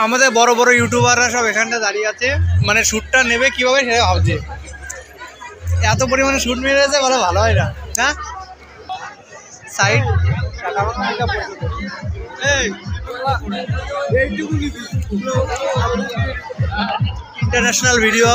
আমাদের বড় বড় ইউটিউবাররা সব এখানটা দাঁড়িয়ে আছে, মানে শ্যুটটা নেবে কিভাবে সেটা ভাবছে। এত পরিমাণে শ্যুট মেরেছে, বলে ভালো হয় না। হ্যাঁ, সাইড ইন্টারন্যাশনাল ভিডিও।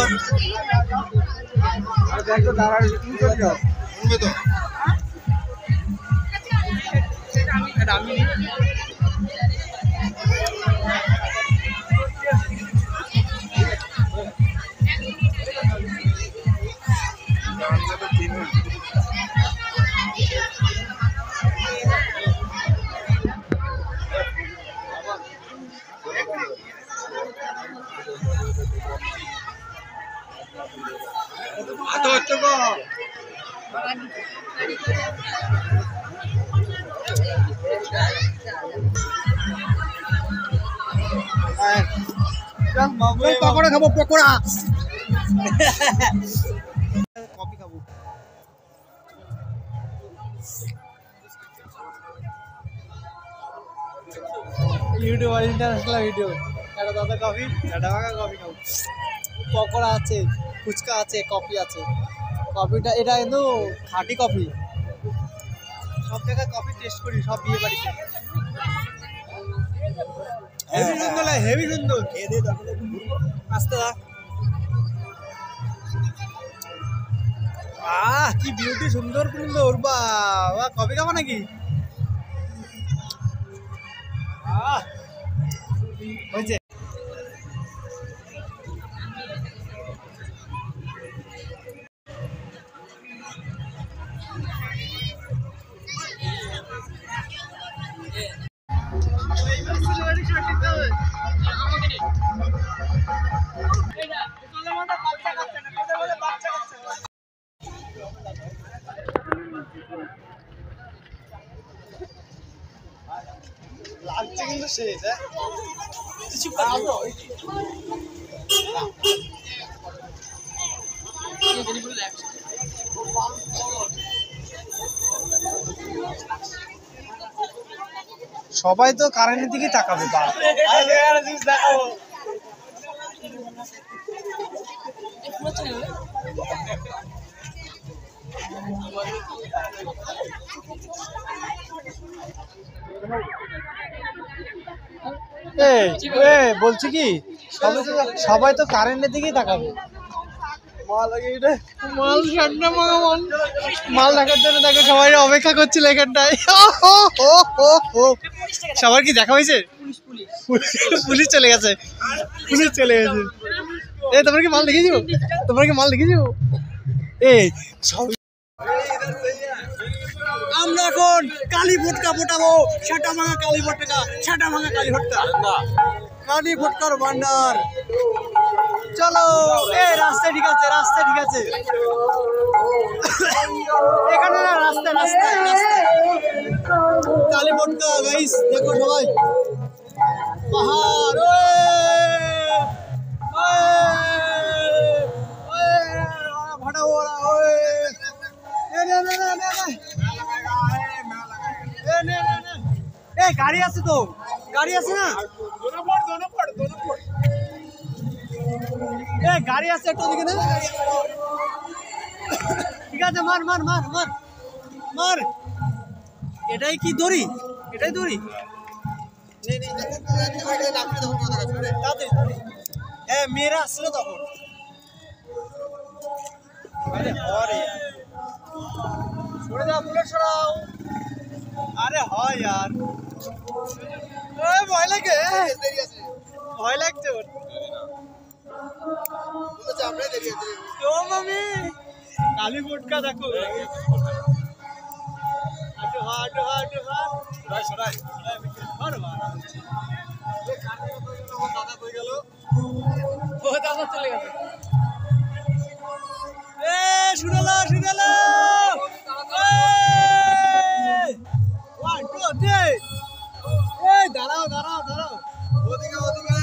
পকোড়া খাবো, পকোড়া কফি খাবো। ইউটিউব আর ইন্টারন্যাশনাল ভিডিও। একটা দাদা কফি, একটা ভাঙা কফি খাবো। পকোড়া আছে, ফুচকা আছে, কফি আছে। কফিটা এটা কিন্তু খাঁটি কফি। সব জায়গায় কফি টেস্ট করি, সব বিয়ে বাড়িতে। হেভি সুন্দর লাগে, হেভি সুন্দর। আস্তে কি বিউটি, সুন্দর সুন্দর। বাবা, কফি খাবো নাকি? হয়েছে। লাগছে কিন্তু শেষ। কিছু সবাই তো কারেন্টের দিকে তাকাবে। বলছি কি, সবাই তো কারেন্টের দিকেই তাকাবে। মাল দেখার জন্য দেখো সবাই অপেক্ষা করছিল এখানটায়। সবার কি দেখা হয়েছে? পুলিশ চলে গেছে, পুলিশ চলে গেছে। তোমরা কি মাল দেখেছো? তোমরা কি মাল দেখেছো? আমরা এখন কালী ভুট্টা ফোটাবো। ছাটা ভাঙা কালী ভুট্টা, ছাটা ভাঙা কালী ভুট্টা, কালী ভুট্টার ভান্ডার। চলো, রাস্তা ঠিক আছে, রাস্তা ঠিক আছে। এখানে না, রাস্তায় রাস্তায় রাস্তায় কালী ভুট্টা। গাইস দেখো সবাই, পাহাড়। ফাটাবো ওরা। গাড়ি আছে তো, গাড়ি আছে না? গাড়ি আছে একটু দিকে না? ঠিক আছে, মার মার মার মার মার। এটাই কি দড়ি? এটাই দড়ি। মেয়েরা আসছিল তখন। সরে যাও, বুলেট সরাও। আরে হয় यार, ভয় লাগে, ভয় লাগছে ওর। মামি কালী ভুট্টা দেখো। হাঁটো হাঁটো হাঁটো দাদা কই গেল? ও দাদা চলে গেছে। শুনালো শুনালো। 1 2 দাঁড়াও দাঁড়াও দাঁড়াও ওদিকে ওদিকে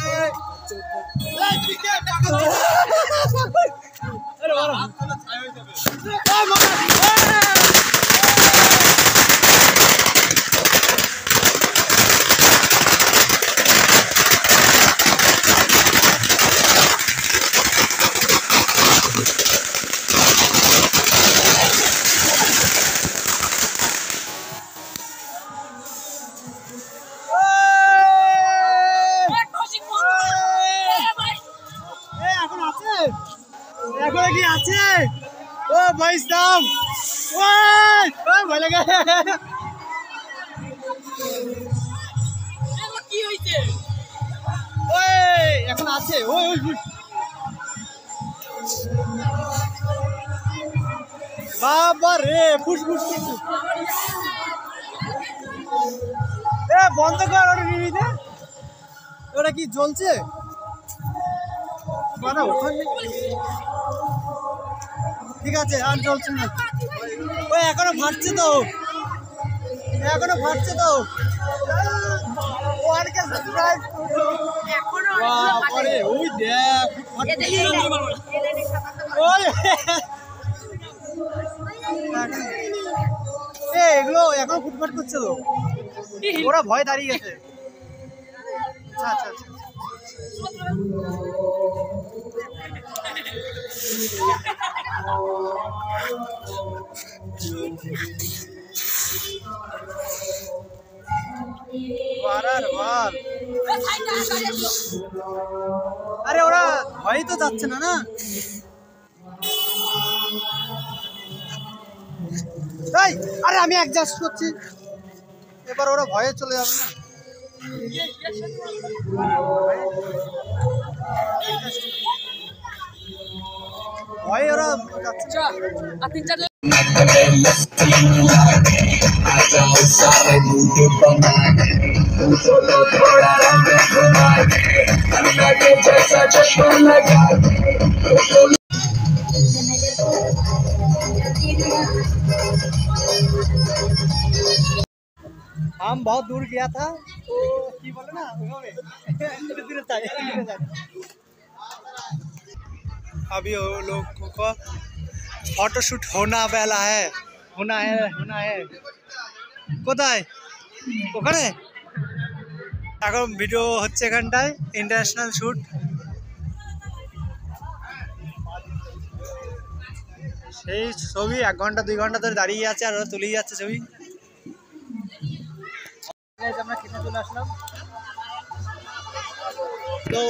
এখন কি আছে ও ভাই দাম ভয় লাগে কি হইছে ওই এখন আছে ওই বাবা রে ফুসফুস কিছু বন্ধ কর ওটা নিবি ওটা কি জ্বলছে ঠিক আছে আর জ্বলছে না ওই এখনো ফাটছে তো ওই দেখ এগুলো এখনো ফুটফাট করছে তো ওরা ভয় দাঁড়িয়ে গেছে আচ্ছা আচ্ছা আরে ওরা ভয় তো যাচ্ছে না না তাই আরে আমি অ্যাডজাস্ট করছি এবার ওরা ভয়ে চলে যাবে না ভয়ে ওরা যাচ্ছে আর তিন চার हम बहुत दूर गया था तो की बोले ना अभी वो लोगों को फोटोशूट होना वाला है होना है কোথায় ওখানে এখন ভিডিও হচ্ছে এখানটায় ইন্টারন্যাশনাল শুট সেই ছবি 1 ঘন্টা 2 ঘন্টা ধরে দাঁড়িয়ে আছে আর ওরা তুলেই যাচ্ছে ছবি আমরা খেতে চলে আসলাম তো